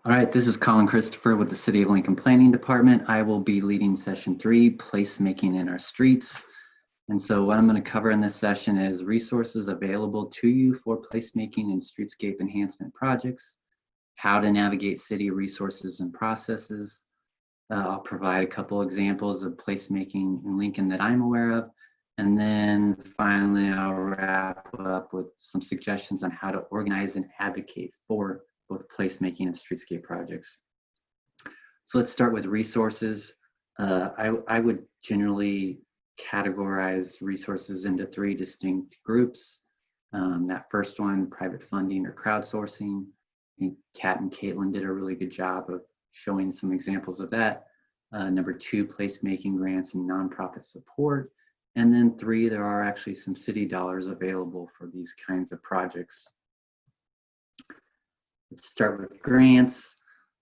All right, this is Collin Christopher with the City of Lincoln Planning Department. I will be leading session 3, placemaking in our streets. And so what I'm going to cover in this session is resources available to you for placemaking and streetscape enhancement projects, how to navigate city resources and processes. I'll provide a couple examples of placemaking in Lincoln that I'm aware of. And then finally, I'll wrap up with some suggestions on how to organize and advocate for both placemaking and streetscape projects. So let's start with resources. I would generally categorize resources into 3 distinct groups. That first one, private funding or crowdsourcing. I think Kat and Caitlin did a really good job of showing some examples of that. Number 2, placemaking grants and nonprofit support. And then 3, there are actually some city dollars available for these kinds of projects. Let's start with grants.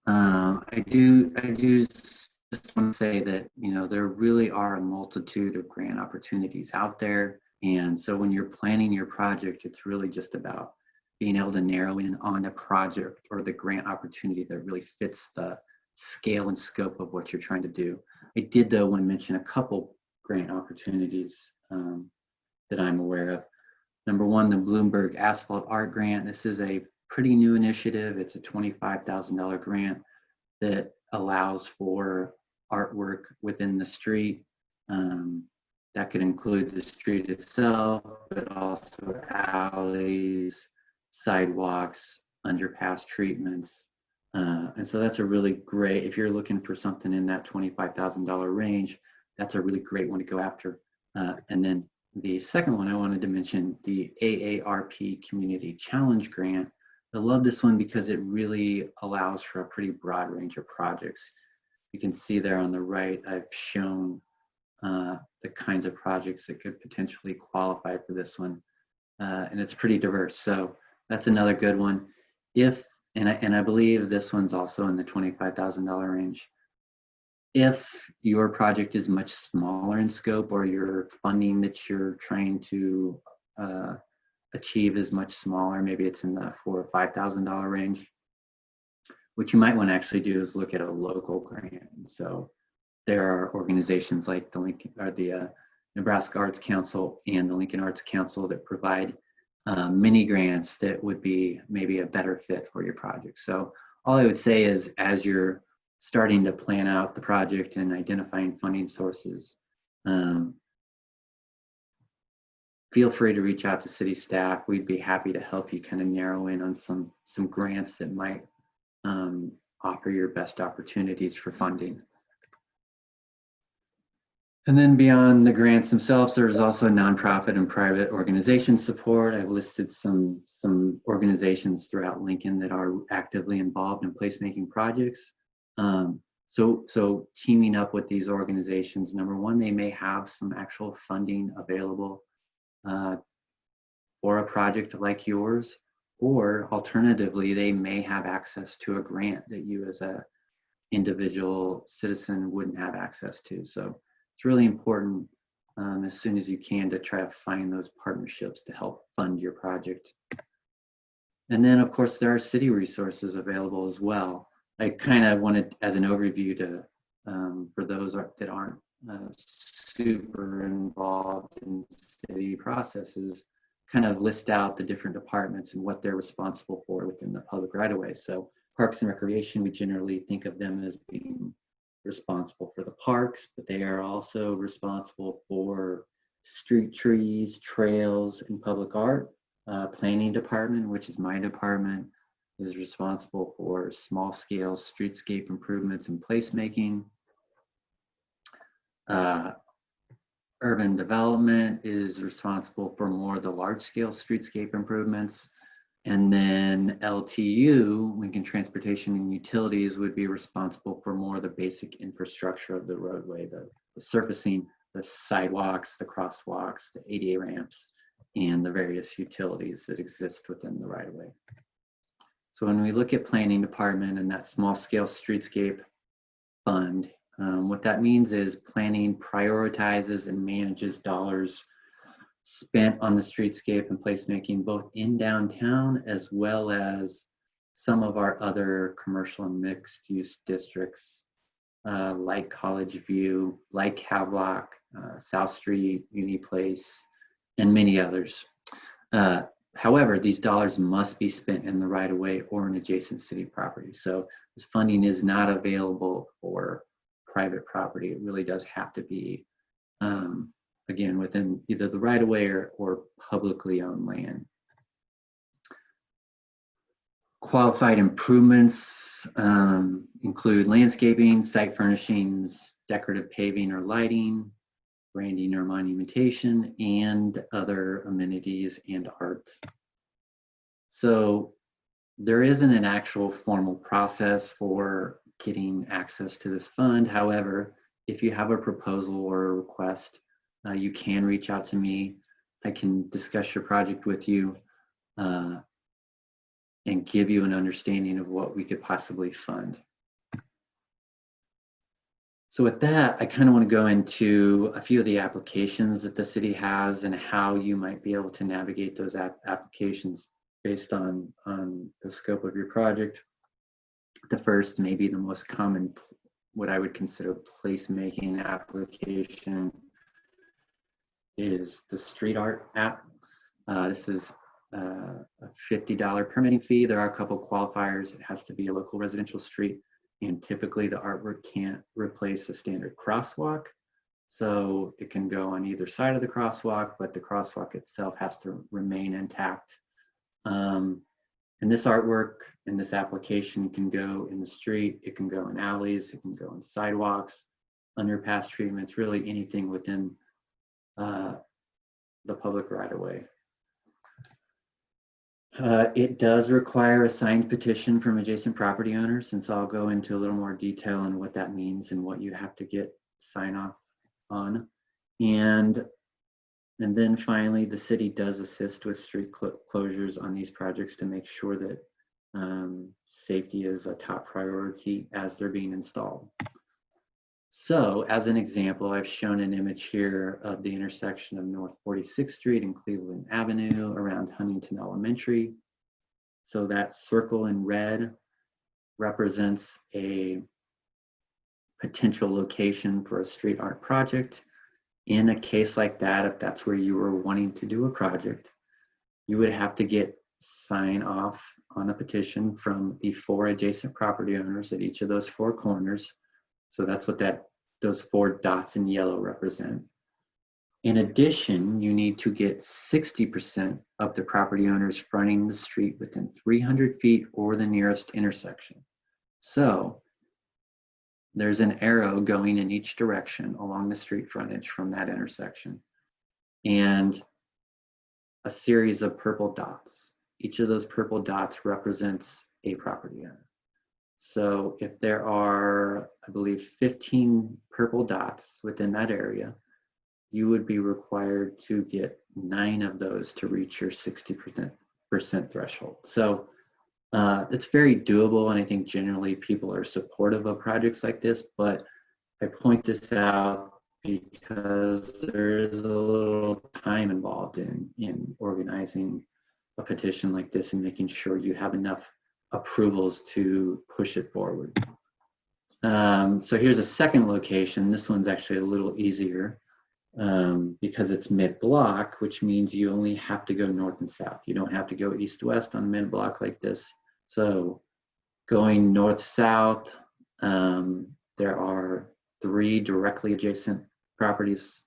I do just want to say that, there really are a multitude of grant opportunities out there. And so when you're planning your project, it's really just about being able to narrow in on the project or the grant opportunity that really fits the scale and scope of what you're trying to do. I did, though, want to mention a couple grant opportunities that I'm aware of. Number 1, the Bloomberg Asphalt Art Grant. This is a pretty new initiative. It's a $25,000 grant that allows for artwork within the street. That could include the street itself, but also alleys, sidewalks, underpass treatments. And so that's a really great, if you're looking for something in that $25,000 range, that's a really great one to go after. And then the second one I wanted to mention, the AARP Community Challenge Grant. I love this one because it really allows for a pretty broad range of projects. You can see there on the right, I've shown the kinds of projects that could potentially qualify for this one. And it's pretty diverse. So that's another good one. And I believe this one's also in the $25,000 range. If your project is much smaller in scope, or your funding that you're trying to achieve is much smaller, maybe it's in the $4,000 or $5,000 range, what you might want to actually do is look at a local grant. So there are organizations like the Nebraska Arts Council and the Lincoln Arts Council that provide mini grants that would be maybe a better fit for your project. So all I would say is, as you're starting to plan out the project and identifying funding sources, feel free to reach out to city staff. We'd be happy to help you kind of narrow in on some grants that might offer your best opportunities for funding. And then beyond the grants themselves, there's also nonprofit and private organization support. I've listed some organizations throughout Lincoln that are actively involved in placemaking projects. So teaming up with these organizations, number 1, they may have some actual funding available for a project like yours, or alternatively, they may have access to a grant that you as a individual citizen wouldn't have access to. So it's really important as soon as you can to try to find those partnerships to help fund your project. And then, of course, there are city resources available as well. I kind of wanted, as an overview, to for those that aren't super involved in city processes, kind of list out the different departments and what they're responsible for within the public right-of-way. So Parks and Recreation, we generally think of them as being responsible for the parks, but they are also responsible for street trees, trails, and public art. Planning Department, which is my department, is responsible for small-scale streetscape improvements and placemaking. Urban Development is responsible for more of the large-scale streetscape improvements. And then LTU, Lincoln Transportation and Utilities, would be responsible for more of the basic infrastructure of the roadway, the surfacing, the sidewalks, the crosswalks, the ADA ramps, and the various utilities that exist within the right-of-way. So when we look at Planning Department and that small-scale streetscape fund, what that means is planning prioritizes and manages dollars spent on the streetscape and placemaking, both in downtown as well as some of our other commercial and mixed use districts, like College View, like Havelock, South Street, Uni Place, and many others. However, these dollars must be spent in the right of way or an adjacent city property. So this funding is not available for private property. It really does have to be, again, within either the right of way or publicly owned land. Qualified improvements include landscaping, site furnishings, decorative paving or lighting, branding or monumentation, and other amenities and art. So there isn't an actual formal process for getting access to this fund. However, if you have a proposal or a request, you can reach out to me. I can discuss your project with you and give you an understanding of what we could possibly fund. So with that, I kind of want to go into a few of the applications that the city has and how you might be able to navigate those applications based on the scope of your project. The first, maybe the most common, what I would consider placemaking application, is the street art app. This is a $50 permitting fee. There are a couple qualifiers. It has to be a local residential street. And typically the artwork can't replace a standard crosswalk. So it can go on either side of the crosswalk, but the crosswalk itself has to remain intact. And this artwork and this application can go in the street, it can go in alleys, it can go in sidewalks, underpass treatments, really anything within the public right of way. It does require a signed petition from adjacent property owners, and so I'll go into a little more detail on what that means and what you have to get sign off on. And then finally, the city does assist with street closures on these projects to make sure that safety is a top priority as they're being installed. So as an example, I've shown an image here of the intersection of North 46th Street and Cleveland Avenue around Huntington Elementary. So that circle in red represents a potential location for a street art project. In a case like that, if that's where you were wanting to do a project, you would have to get sign off on a petition from the 4 adjacent property owners at each of those 4 corners. So that's what those 4 dots in yellow represent. In addition, you need to get 60% of the property owners fronting the street within 300 feet or the nearest intersection. So there's an arrow going in each direction along the street frontage from that intersection, and a series of purple dots. Each of those purple dots represents a property owner. So if there are, I believe, 15 purple dots within that area, you would be required to get 9 of those to reach your 60% threshold. So it's very doable, and I think generally people are supportive of projects like this, but I point this out because there is a little time involved in organizing a petition like this and making sure you have enough approvals to push it forward. So here's a second location. This one's actually a little easier because it's mid-block, which means you only have to go north and south. You don't have to go east-west on mid-block like this. So going north-south, there are 3 directly adjacent properties,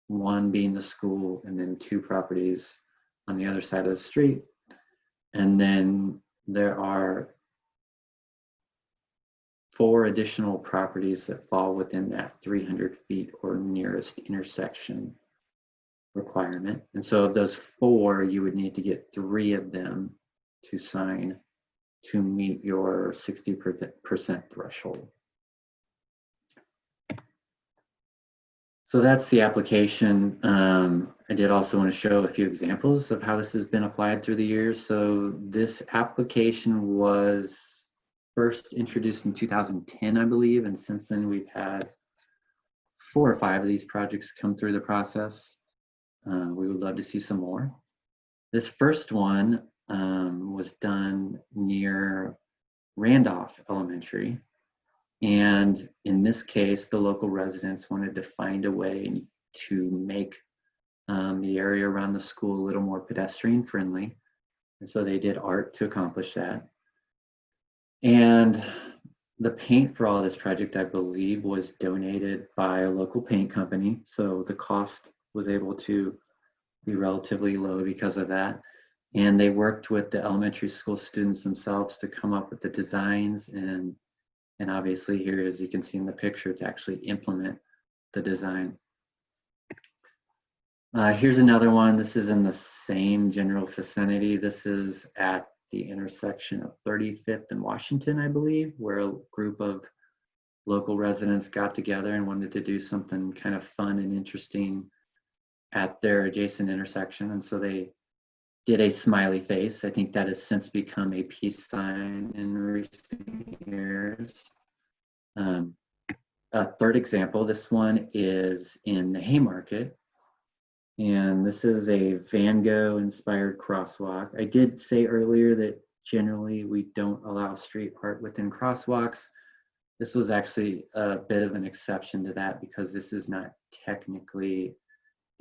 1 being the school, and then 2 properties on the other side of the street. And then there are 4 additional properties that fall within that 300 feet or nearest intersection requirement. And so of those 4, you would need to get 3 of them to sign to meet your 60% threshold. So that's the application. I did also want to show a few examples of how this has been applied through the years. So this application was first introduced in 2010, I believe, and since then we've had 4 or 5 of these projects come through the process. We would love to see some more. This first one was was done near Randolph Elementary. And in this case, the local residents wanted to find a way to make the area around the school a little more pedestrian friendly. And so they did art to accomplish that. And the paint for all this project, I believe, was donated by a local paint company. So the cost was able to be relatively low because of that. And they worked with the elementary school students themselves to come up with the designs and obviously here, as you can see in the picture, to actually implement the design. Here's another one. This is in the same general vicinity. This is at the intersection of 35th and Washington, I believe, where a group of local residents got together and wanted to do something kind of fun and interesting at their adjacent intersection. And so they did a smiley face. I think that has since become a peace sign in recent years. A third example, this one is in the Haymarket. And this is a Van Gogh inspired crosswalk. I did say earlier that generally we don't allow street art within crosswalks. This was actually a bit of an exception to that because this is not technically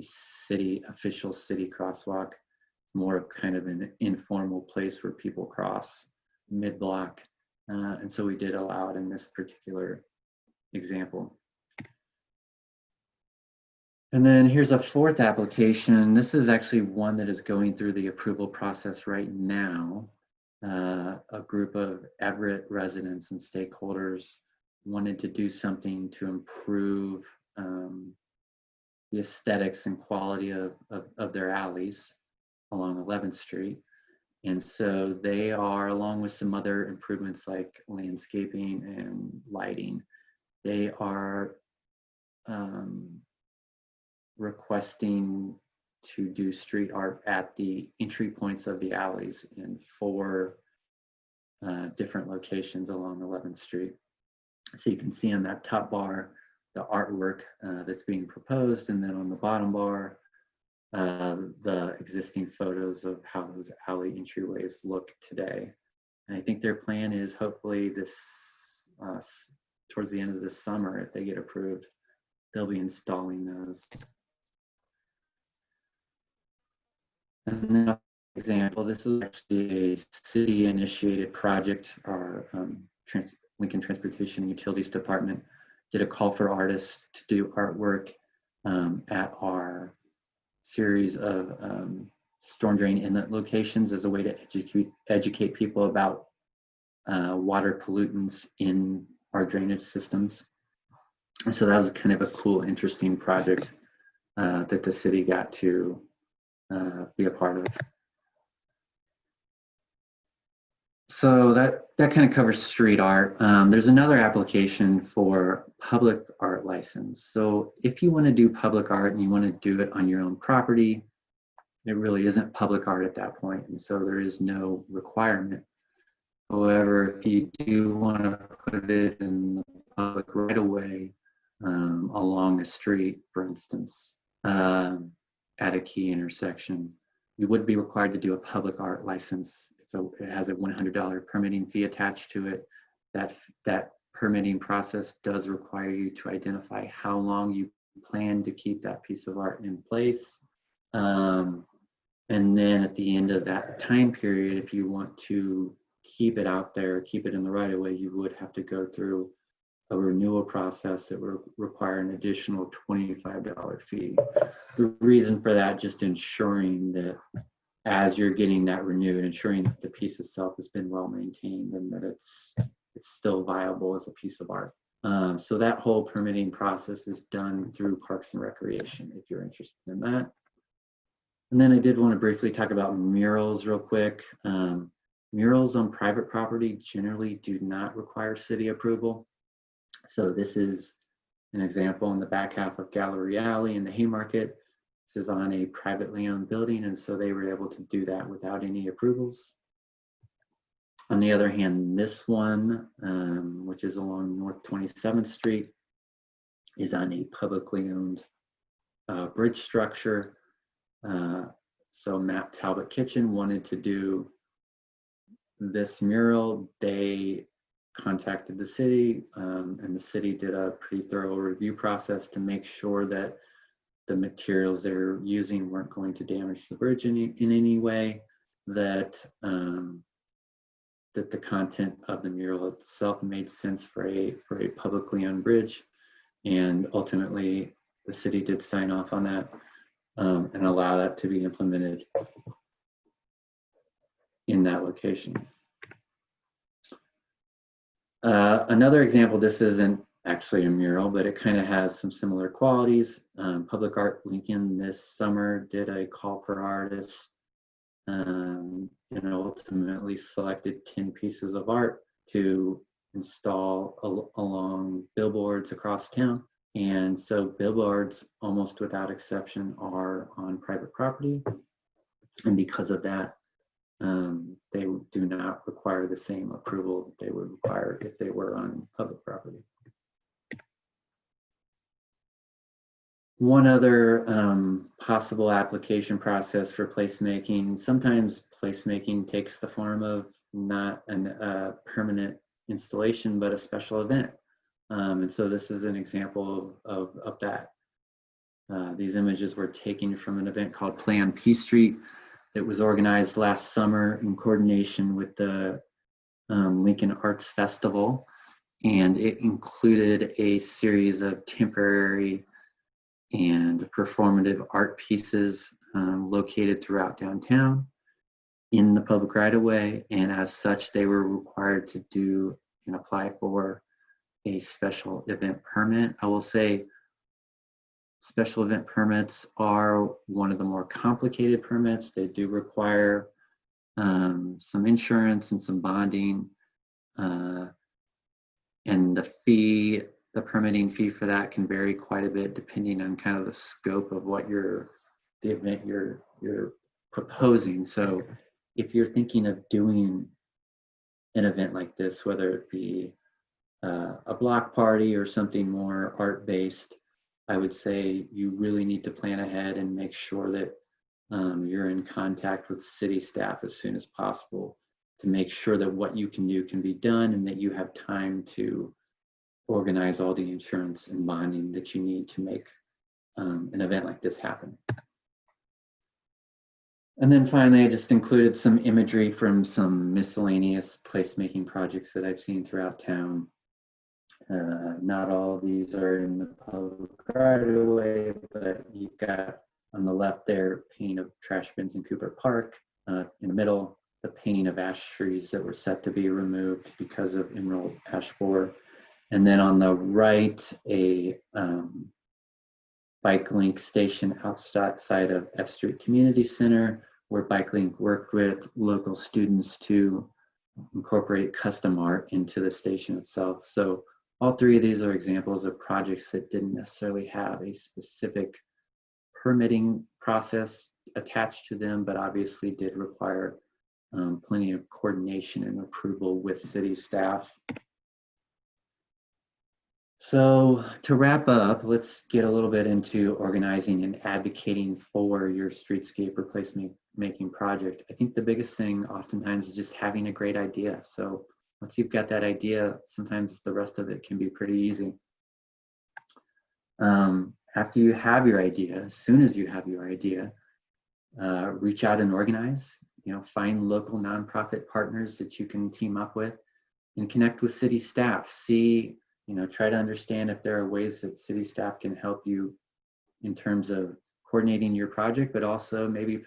a official city crosswalk. It's more of kind of an informal place where people cross mid-block. And so we did allow it in this particular example. And then here's a fourth application. This is actually one that is going through the approval process right now. A group of Everett residents and stakeholders wanted to do something to improve the aesthetics and quality of their alleys along 11th Street. And so they are, along with some other improvements like landscaping and lighting, they are requesting to do street art at the entry points of the alleys in 4 different locations along 11th Street. So you can see on that top bar the artwork that's being proposed, and then on the bottom bar the existing photos of how those alley entryways look today. And I think their plan is hopefully this towards the end of this summer, if they get approved, they'll be installing those. Another example, this is actually a city-initiated project. Our Lincoln Transportation and Utilities Department did a call for artists to do artwork at our series of storm drain inlet locations as a way to educate people about water pollutants in our drainage systems. And so that was kind of a cool, interesting project that the city got to be a part of. So that kind of covers street art. There's another application for public art license. So if you want to do public art and you want to do it on your own property, it really isn't public art at that point, and so there is no requirement. However, if you do want to put it in the public right away along a street, for instance, at a key intersection, you would be required to do a public art license. It has a $100 permitting fee attached to it. That permitting process does require you to identify how long you plan to keep that piece of art in place. And then at the end of that time period, if you want to keep it out there, keep it in the right of way, you would have to go through a renewal process that would require an additional $25 fee. The reason for that, just ensuring that as you're getting that renewed, ensuring that the piece itself has been well maintained and that it's still viable as a piece of art. So that whole permitting process is done through Parks and Recreation, if you're interested in that. And then I did want to briefly talk about murals real quick. Murals on private property generally do not require city approval. So this is an example in the back half of Gallery Alley in the Haymarket. This is on a privately owned building, and so they were able to do that without any approvals. On the other hand, this one, which is along North 27th Street, is on a publicly owned bridge structure. So Matt Talbot Kitchen wanted to do this mural, they contacted the city, and the city did a pretty thorough review process to make sure that the materials they were using weren't going to damage the bridge in any way, that that the content of the mural itself made sense for a publicly owned bridge, and ultimately the city did sign off on that and allow that to be implemented in that location. Another example, this isn't actually a mural, but it kind of has some similar qualities. Public Art Lincoln this summer did a call for artists and ultimately selected 10 pieces of art to install along billboards across town. And so billboards, almost without exception, are on private property. And because of that, they do not require the same approval that they would require if they were on public property. One other possible application process for placemaking, sometimes placemaking takes the form of not a permanent installation, but a special event. And so this is an example of that. These images were taken from an event called Play on P Street that was organized last summer in coordination with the Lincoln Arts Festival. And it included a series of temporary and performative art pieces located throughout downtown in the public right-of-way. And as such, they were required to do and apply for a special event permit. I will say special event permits are one of the more complicated permits. They do require some insurance and some bonding, and the permitting fee for that can vary quite a bit depending on kind of the scope of what the event you're proposing. So if you're thinking of doing an event like this, whether it be a block party or something more art-based, I would say you really need to plan ahead and make sure that you're in contact with city staff as soon as possible to make sure that what you can do can be done and that you have time to organize all the insurance and bonding that you need to make an event like this happen. And then finally, I just included some imagery from some miscellaneous placemaking projects that I've seen throughout town. Not all of these are in the public right away, but you've got on the left there, painting of trash bins in Cooper Park. In the middle, the painting of ash trees that were set to be removed because of emerald ash borer. And then on the right, a bike link station outside of F Street Community Center, where Bike Link worked with local students to incorporate custom art into the station itself. So all three of these are examples of projects that didn't necessarily have a specific permitting process attached to them, but obviously did require plenty of coordination and approval with city staff. So to wrap up, let's get a little bit into organizing and advocating for your streetscape or placemaking project. I think the biggest thing oftentimes is just having a great idea. So once you've got that idea, sometimes the rest of it can be pretty easy. After you have your idea, as soon as you have your idea, reach out and organize. Find local nonprofit partners that you can team up with and connect with city staff. See, try to understand if there are ways that city staff can help you in terms of coordinating your project, but also maybe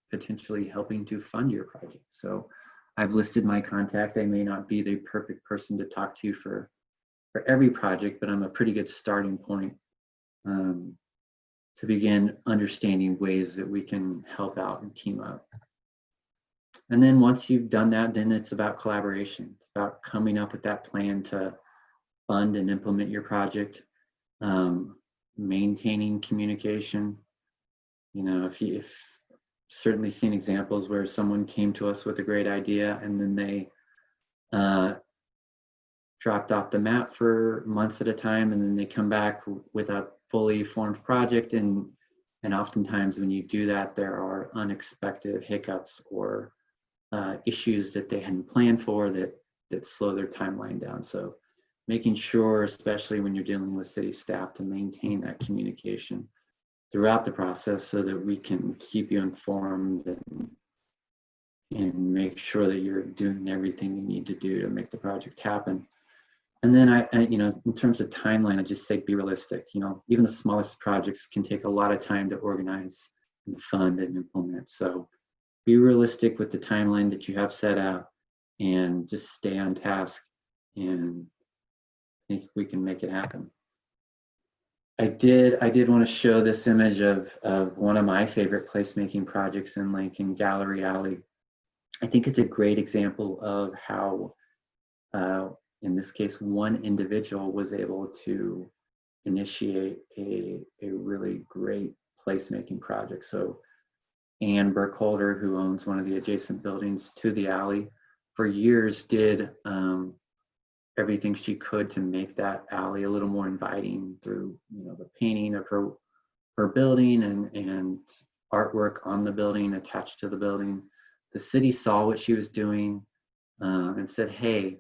potentially helping to fund your project. So I've listed my contact. I may not be the perfect person to talk to for every project, but I'm a pretty good starting point to begin understanding ways that we can help out and team up. And then once you've done that, then it's about collaboration. It's about coming up with that plan to fund and implement your project, maintaining communication. If certainly seen examples where someone came to us with a great idea and then they dropped off the map for months at a time, and then they come back with a fully formed project. And oftentimes when you do that, there are unexpected hiccups or issues that they hadn't planned for that slow their timeline down. So making sure, especially when you're dealing with city staff, to maintain that communication throughout the process so that we can keep you informed and make sure that you're doing everything you need to do to make the project happen. And then in terms of timeline, I just say be realistic. Even the smallest projects can take a lot of time to organize and fund and implement. So be realistic with the timeline that you have set out and just stay on task, and I think we can make it happen. I did want to show this image of one of my favorite placemaking projects in Lincoln, Gallery Alley. I think it's a great example of how, in this case, one individual was able to initiate a really great placemaking project. So Anne Burkholder, who owns one of the adjacent buildings to the alley, for years did everything she could to make that alley a little more inviting through the painting of her building and artwork on the building attached to the building. The city saw what she was doing and said, hey,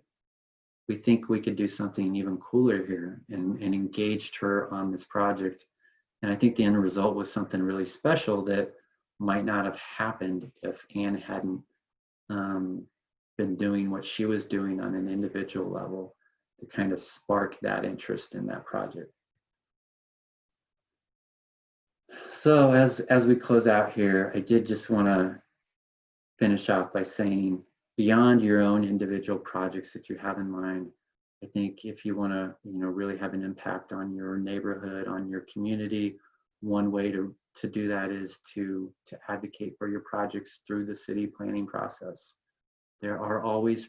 we think we could do something even cooler here, and engaged her on this project. And I think the end result was something really special that might not have happened if Anne hadn't been doing what she was doing on an individual level to kind of spark that interest in that project. So as we close out here, I did just want to finish off by saying, beyond your own individual projects that you have in mind, I think if you want to really have an impact on your neighborhood, on your community, one way to do that is to advocate for your projects through the city planning process. There are always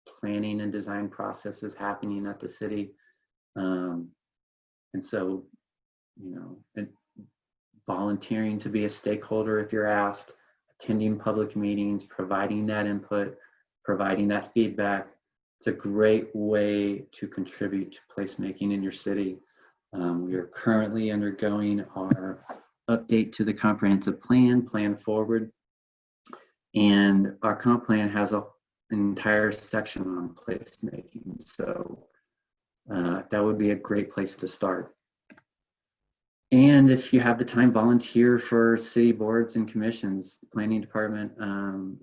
planning and design processes happening at the city. And so, volunteering to be a stakeholder if you're asked, attending public meetings, providing that input, providing that feedback, it's a great way to contribute to placemaking in your city. We are currently undergoing our update to the comprehensive plan forward. And our comp plan has an entire section on placemaking. So that would be a great place to start. And if you have the time, volunteer for city boards and commissions. The planning department,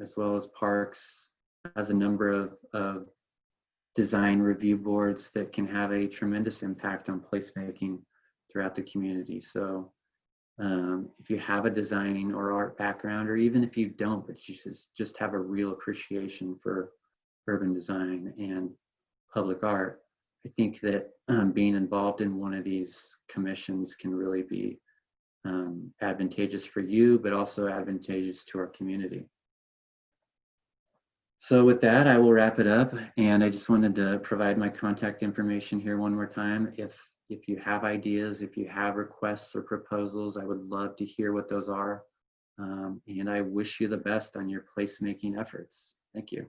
as well as parks, has a number of design review boards that can have a tremendous impact on placemaking throughout the community. So if you have a design or art background, or even if you don't, but you just have a real appreciation for urban design and public art, I think that being involved in one of these commissions can really be advantageous for you, but also advantageous to our community. So with that, I will wrap it up, and I just wanted to provide my contact information here one more time. If you have ideas, if you have requests or proposals, I would love to hear what those are. And I wish you the best on your placemaking efforts. Thank you.